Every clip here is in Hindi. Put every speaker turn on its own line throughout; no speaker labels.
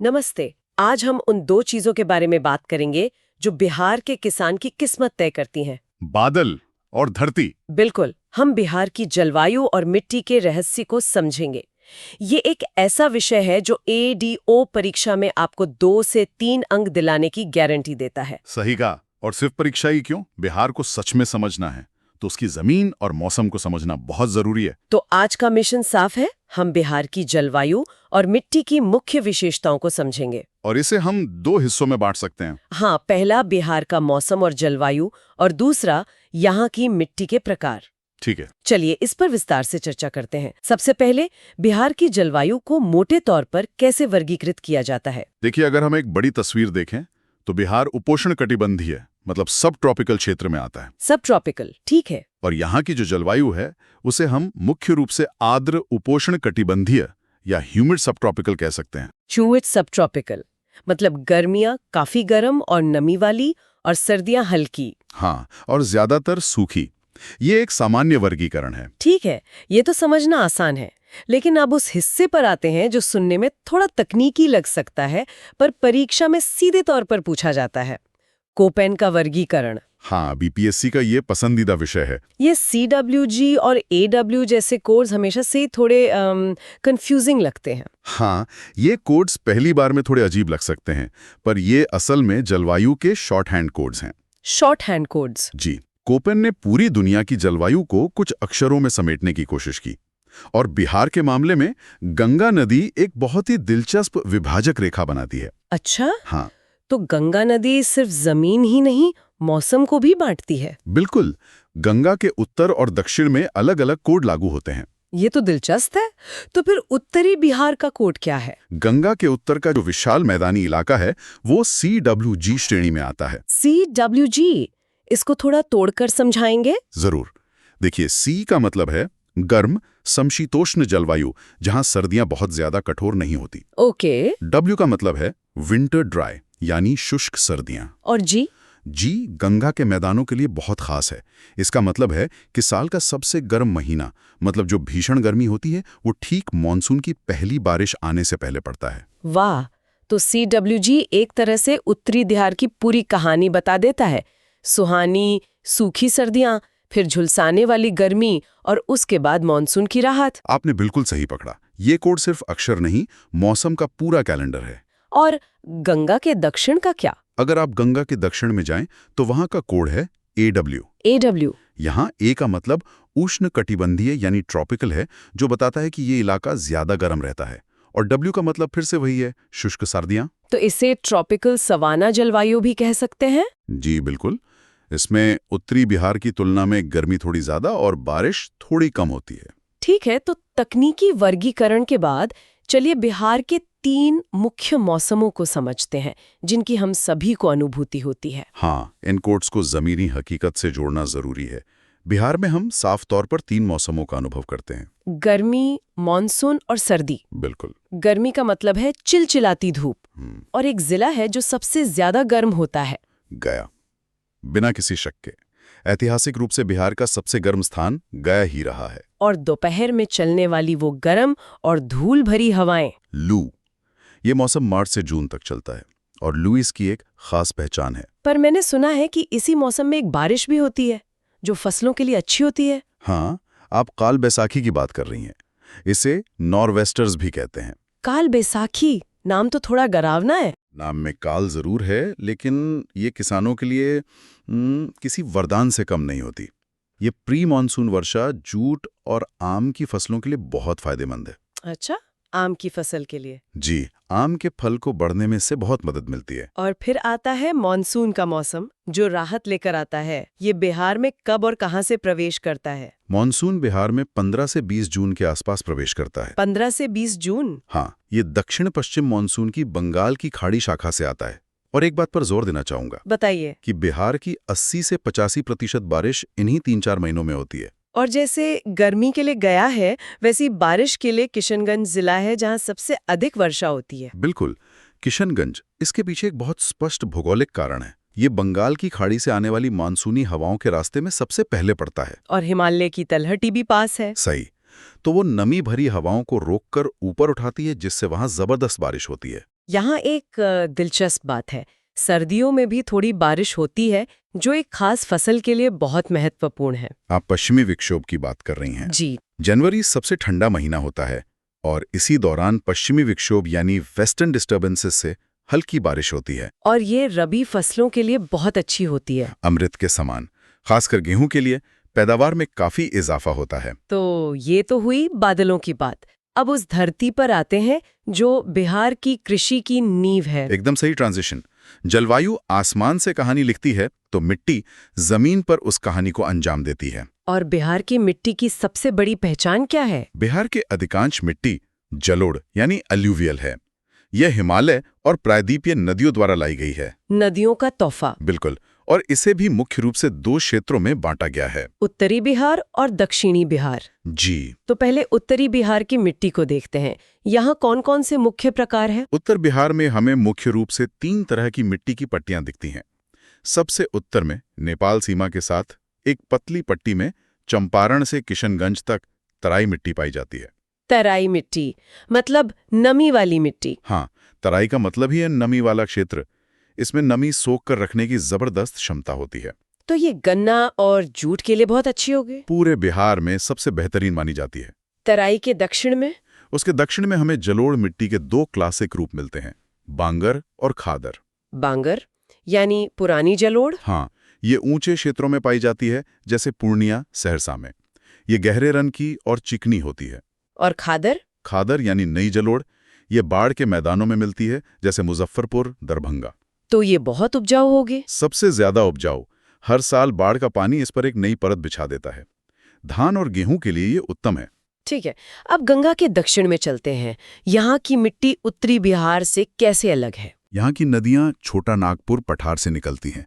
नमस्ते। आज हम उन दो चीजों के बारे में बात करेंगे जो बिहार के किसान की किस्मत तय करती हैं।
बादल और धरती।
बिल्कुल, हम बिहार की जलवायु और मिट्टी के रहस्य को समझेंगे। ये एक ऐसा विषय है जो एडीओ परीक्षा में आपको 2 से 3 अंक दिलाने की गारंटी देता है।
सही कहा। और सिर्फ परीक्षा ही क्यों, बिहार को सच में समझना है तो उसकी जमीन और मौसम को समझना बहुत जरूरी है।
तो आज का मिशन साफ है, हम बिहार की जलवायु और मिट्टी की मुख्य विशेषताओं को समझेंगे।
और इसे हम 2 हिस्सों में बांट सकते हैं।
हाँ, पहला बिहार का मौसम और जलवायु और दूसरा यहाँ की मिट्टी के प्रकार।
ठीक है।
चलिए इस पर विस्तार से चर्चा करते हैं। सबसे पहले बिहार की जलवायु को मोटे तौर पर कैसे वर्गीकृत किया जाता है?
देखिए, अगर हम एक बड़ी तस्वीर देखें तो बिहार उपोष्ण कटिबंधीय मतलब सब ट्रॉपिकल क्षेत्र में आता है।
सब ट्रॉपिकल, ठीक है।
और यहाँ की जो जलवायु है उसे हम मुख्य रूप से आर्द्र उपोष्ण कटिबंधीय या ह्यूमिड सब ट्रॉपिकल कह सकते हैं।
ह्यूमिड सब ट्रॉपिकल मतलब गर्मियाँ काफी गर्म और नमी वाली और सर्दियाँ हल्की।
हाँ, और ज्यादातर सूखी। ये एक सामान्य वर्गीकरण है।
ठीक है, ये तो समझना आसान है। लेकिन अब उस हिस्से पर आते हैं जो सुनने में थोड़ा तकनीकी लग सकता है, पर परीक्षा में सीधे तौर पर पूछा जाता है। कोपेन का वर्गीकरण।
हाँ, बीपीएससी का ये पसंदीदा विषय है।
ये CWG और AW जैसे कोड्स हमेशा से थोड़े कंफ्यूजिंग लगते हैं।
हाँ, ये कोड्स पहली बार में थोड़े अजीब लग सकते हैं, पर ये असल में जलवायु के शॉर्ट हैंड कोड्स हैं।
Shorthand codes.
जी, कोपेन ने पूरी दुनिया की जलवायु को कुछ अक्षरों में समेटने की कोशिश की। और बिहार के मामले में गंगा नदी एक बहुत ही दिलचस्प विभाजक रेखा बनाती है।
अच्छा,
हाँ,
तो गंगा नदी सिर्फ जमीन ही नहीं, मौसम को भी बांटती है।
बिल्कुल। गंगा के उत्तर और दक्षिण में अलग-अलग कोड लागू होते हैं।
ये तो दिलचस्प है। तो फिर उत्तरी बिहार का कोड क्या है?
गंगा के उत्तर का जो विशाल मैदानी इलाका है वो CWG श्रेणी में आता है।
CWG, इसको थोड़ा तोड़कर समझाएंगे?
जरूर। देखिए, C का मतलब है गर्म समशीतोष्ण जलवायु, जहां सर्दियां बहुत ज्यादा कठोर नहीं होती।
ओके।
W का मतलब है विंटर ड्राई यानी शुष्क सर्दियां।
और
जी गंगा के मैदानों के लिए बहुत खास है। इसका मतलब है कि साल का सबसे गर्म महीना, मतलब जो भीषण गर्मी होती है, वो ठीक मॉनसून की पहली बारिश आने से पहले पड़ता है।
वाह, तो CWG एक तरह से उत्तरी बिहार की पूरी कहानी बता देता है। सुहानी सूखी सर्दियां, फिर झुलसाने वाली गर्मी और उसके बाद मॉनसून की राहत।
आपने बिल्कुल सही पकड़ा। ये कोड सिर्फ अक्षर नहीं, मौसम का पूरा कैलेंडर है।
और गंगा के दक्षिण का क्या?
अगर आप गंगा के दक्षिण में जाएं तो वहां का कोड है AW।
AW।
यहाँ A का मतलब उष्ण कटिबंधीय यानी ट्रॉपिकल है, जो बताता है कि ये इलाका ज्यादा गर्म रहता है। और W का मतलब फिर से वही है, शुष्क सर्दियां।
तो इसे ट्रॉपिकल सवाना जलवायु भी कह सकते हैं?
जी बिल्कुल। इसमें उत्तरी बिहार की तुलना में गर्मी थोड़ी ज्यादा और बारिश थोड़ी कम होती है।
ठीक है, तो तकनीकी वर्गीकरण के बाद चलिए बिहार के 3 मुख्य मौसमों को समझते हैं जिनकी हम सभी को अनुभूति होती है।
हाँ, इन कोड्स को जमीनी हकीकत से जोड़ना जरूरी है। बिहार में हम साफ तौर पर 3 मौसमों का अनुभव करते हैं।
गर्मी, मॉनसून और सर्दी।
बिल्कुल।
गर्मी का मतलब है चिलचिलाती धूप। और एक जिला है जो सबसे ज्यादा गर्म होता है।
गया। बिना किसी शक के ऐतिहासिक रूप से बिहार का सबसे गर्म स्थान गया ही रहा है।
और दोपहर में चलने वाली वो गर्म और धूल भरी हवाएं।
लू। ये मौसम मार्च से जून तक चलता है और लू इसकी एक खास पहचान है।
पर मैंने सुना है कि इसी मौसम में एक बारिश भी होती है जो फसलों के लिए अच्छी होती है।
हाँ, आप काल बैसाखी की बात कर रही हैं। इसे नॉरवेस्टर्स भी कहते हैं।
काल बैसाखी, नाम तो थोड़ा डरावना है।
नाम में काल जरूर है, लेकिन ये किसानों के लिए किसी वरदान से कम नहीं होती। ये प्री मॉनसून वर्षा जूट और आम की फसलों के लिए बहुत फायदेमंद है।
अच्छा, आम की फसल के लिए?
जी, आम के फल को बढ़ने में इससे बहुत मदद मिलती है।
और फिर आता है मॉनसून का मौसम जो राहत लेकर आता है। ये बिहार में कब और कहां से प्रवेश करता है?
मॉनसून बिहार में 15 से 20 जून के आसपास प्रवेश करता है।
15 से 20 जून?
हाँ, ये दक्षिण पश्चिम मॉनसून की बंगाल की खाड़ी शाखा से आता है। और एक बात पर जोर देना चाहूंगा।
बताइए।
कि बिहार की 80 से 85% बारिश इन्हीं 3-4 महीनों में होती है।
और जैसे गर्मी के लिए गया है, वैसी बारिश के लिए किशनगंज जिला है जहां सबसे अधिक वर्षा होती है।
बिल्कुल। किशनगंज, इसके पीछे एक बहुत स्पष्ट भौगोलिक कारण है। ये बंगाल की खाड़ी से आने वाली मानसूनी हवाओं के रास्ते में सबसे पहले पड़ता है।
और हिमालय की तलहटी भी पास है।
सही। तो वो नमी भरी हवाओं को रोककर ऊपर उठाती है, जिससे वहां जबरदस्त बारिश होती है।
यहाँ एक दिलचस्प बात है। सर्दियों में भी थोड़ी बारिश होती है, जो एक खास फसल के लिए बहुत महत्वपूर्ण है।
आप पश्चिमी विक्षोभ की बात कर रही हैं।
जी।
जनवरी सबसे ठंडा महीना होता है और इसी दौरान पश्चिमी विक्षोभ यानी वेस्टर्न डिस्टर्बेंसेस से हल्की बारिश होती है।
और ये रबी फसलों के लिए बहुत अच्छी होती है।
अमृत के समान। खासकर गेहूं के लिए पैदावार में काफी इजाफा होता है।
तो ये तो हुई बादलों की बात। अब उस धरती पर आते हैं जो बिहार की कृषि की नींव है।
एकदम सही ट्रांजिशन। जलवायु आसमान से कहानी लिखती है तो मिट्टी जमीन पर उस कहानी को अंजाम देती है।
और बिहार की मिट्टी की सबसे बड़ी पहचान क्या है?
बिहार के अधिकांश मिट्टी जलोढ़ यानी अलूवियल है। यह हिमालय और प्रायद्वीपीय नदियों द्वारा लाई गई है।
नदियों का तोहफा।
बिल्कुल। और इसे भी मुख्य रूप से 2 क्षेत्रों में बांटा गया है,
उत्तरी बिहार और दक्षिणी बिहार।
जी।
तो पहले उत्तरी बिहार की मिट्टी को देखते हैं। यहाँ कौन-कौन से मुख्य प्रकार हैं?
उत्तर बिहार में हमें मुख्य रूप से 3 तरह की मिट्टी की पट्टियां दिखती हैं। सबसे उत्तर में नेपाल सीमा के साथ एक पतली पट्टी में चंपारण से किशनगंज तक तराई मिट्टी पाई जाती है।
तराई मिट्टी मतलब नमी वाली मिट्टी।
हाँ, तराई का मतलब ही है नमी वाला क्षेत्र। इसमें नमी सोख कर रखने की जबरदस्त क्षमता होती है।
तो ये गन्ना और जूट के लिए बहुत अच्छी होगी।
पूरे बिहार में सबसे बेहतरीन मानी जाती है।
तराई के दक्षिण में?
उसके दक्षिण में हमें जलोढ़ मिट्टी के 2 क्लासिक रूप मिलते हैं, बांगर और खादर।
बांगर यानी पुरानी जलोढ़?
हाँ, ये ऊंचे क्षेत्रों में पाई जाती है, जैसे पूर्णिया, सहरसा में। ये गहरे रंग की और चिकनी होती है।
और खादर?
खादर यानी नई जलोढ़, ये बाढ़ के मैदानों में मिलती है, जैसे मुजफ्फरपुर, दरभंगा।
तो ये बहुत उपजाऊ होगी।
सबसे ज्यादा उपजाऊ। हर साल बाढ़ का पानी इस पर एक नई परत बिछा देता है। धान और गेहूं के लिए ये उत्तम है।
ठीक है, अब गंगा के दक्षिण में चलते हैं। यहाँ की मिट्टी उत्तरी बिहार से कैसे अलग है?
यहाँ की नदियां छोटा नागपुर पठार से निकलती हैं,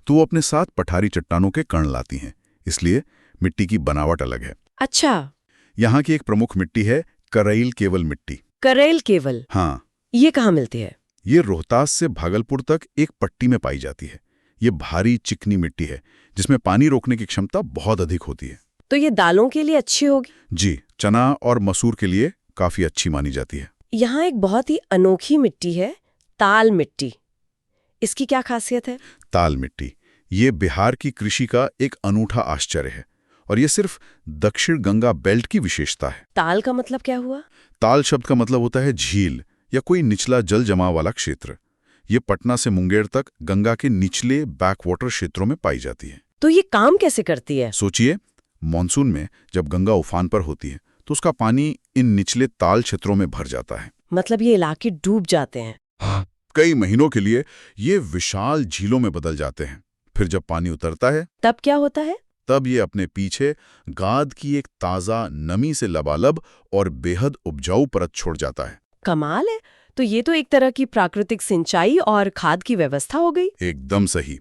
तो वो अपने साथ पठारी चट्टानों के कण लाती हैं, इसलिए मिट्टी की बनावट अलग है।
अच्छा।
यहाँ की एक प्रमुख मिट्टी है करैल केवल मिट्टी।
करैल केवल?
हाँ।
ये कहाँ मिलती है?
ये रोहतास से भागलपुर तक एक पट्टी में पाई जाती है। ये भारी चिकनी मिट्टी है, जिसमें पानी रोकने की क्षमता बहुत अधिक होती है।
तो ये दालों के लिए अच्छी होगी?
जी, चना और मसूर के लिए काफी अच्छी मानी जाती है।
यहाँ एक बहुत ही अनोखी मिट्टी है, ताल मिट्टी। इसकी क्या खासियत है?
ताल मिट्टी ये बिहार की कृषि का एक अनूठा आश्चर्य है, और ये सिर्फ दक्षिण गंगा बेल्ट की विशेषता है।
ताल का मतलब क्या हुआ?
ताल शब्द का मतलब होता है झील या कोई निचला जल जमाव वाला क्षेत्र। ये पटना से मुंगेर तक गंगा के निचले बैकवाटर क्षेत्रों में पाई जाती है।
तो ये काम कैसे करती है?
सोचिए, मॉनसून में जब गंगा उफान पर होती है तो उसका पानी इन निचले ताल क्षेत्रों में भर जाता है।
मतलब ये इलाके डूब जाते हैं?
हाँ, कई महीनों के लिए ये विशाल झीलों में बदल जाते हैं। फिर जब पानी उतरता है
तब क्या होता है?
तब ये अपने पीछे गाद की एक ताज़ा नमी से लबालब और बेहद उपजाऊ परत छोड़ जाता है।
कमाल है। तो ये तो एक तरह की प्राकृतिक सिंचाई और खाद की व्यवस्था हो गई।
एकदम सही।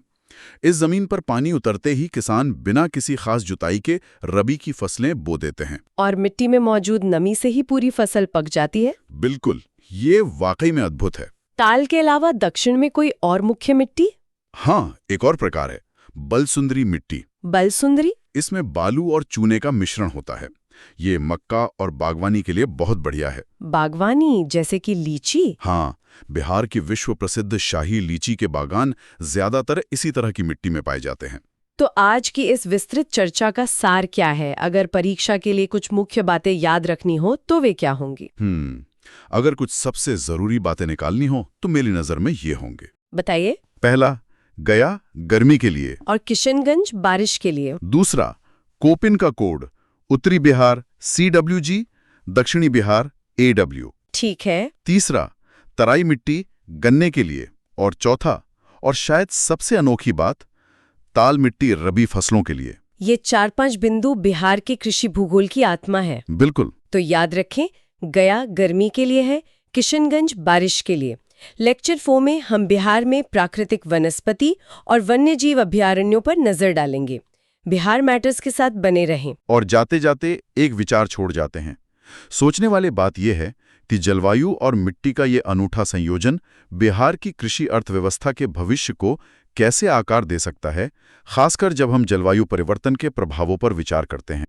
इस जमीन पर पानी उतरते ही किसान बिना किसी खास जुताई के रबी की फसलें बो देते हैं।
और मिट्टी में मौजूद नमी से ही पूरी फसल पक जाती है।
बिल्कुल, ये वाकई में अद्भुत है।
ताल के अलावा दक्षिण में कोई और मुख्य मिट्टी?
हाँ, एक और प्रकार है, बलसुंदरी मिट्टी।
बलसुंदरी?
इसमें बालू और चूने का मिश्रण होता है। ये मक्का और बागवानी के लिए बहुत बढ़िया है।
बागवानी जैसे कि लीची?
हाँ, बिहार की विश्व प्रसिद्ध शाही लीची के बागान ज्यादातर इसी तरह की मिट्टी में पाए जाते हैं।
तो आज की इस विस्तृत चर्चा का सार क्या है? अगर परीक्षा के लिए कुछ मुख्य बातें याद रखनी हो तो वे क्या होंगी?
अगर कुछ सबसे जरूरी बातें निकालनी हो तो मेरी नजर में ये होंगे।
बताइए।
पहला, गया गर्मी के लिए
और किशनगंज बारिश के लिए।
दूसरा, कोपिन का कोड, उत्तरी बिहार CWG, दक्षिणी बिहार AW।
ठीक है।
तीसरा, तराई मिट्टी गन्ने के लिए। और चौथा, और शायद सबसे अनोखी बात, ताल मिट्टी रबी फसलों के लिए।
ये 4-5 बिंदु बिहार के कृषि भूगोल की आत्मा है।
बिल्कुल।
तो याद रखें, गया गर्मी के लिए है, किशनगंज बारिश के लिए। लेक्चर 4 में हम बिहार में प्राकृतिक वनस्पति और वन्यजीव अभयारण्यों पर नजर डालेंगे। बिहार मैटर्स के साथ बने रहें।
और जाते जाते एक विचार छोड़ जाते हैं। सोचने वाली बात यह है कि जलवायु और मिट्टी का ये अनूठा संयोजन बिहार की कृषि अर्थव्यवस्था के भविष्य को कैसे आकार दे सकता है, खासकर जब हम जलवायु परिवर्तन के प्रभावों पर विचार करते हैं।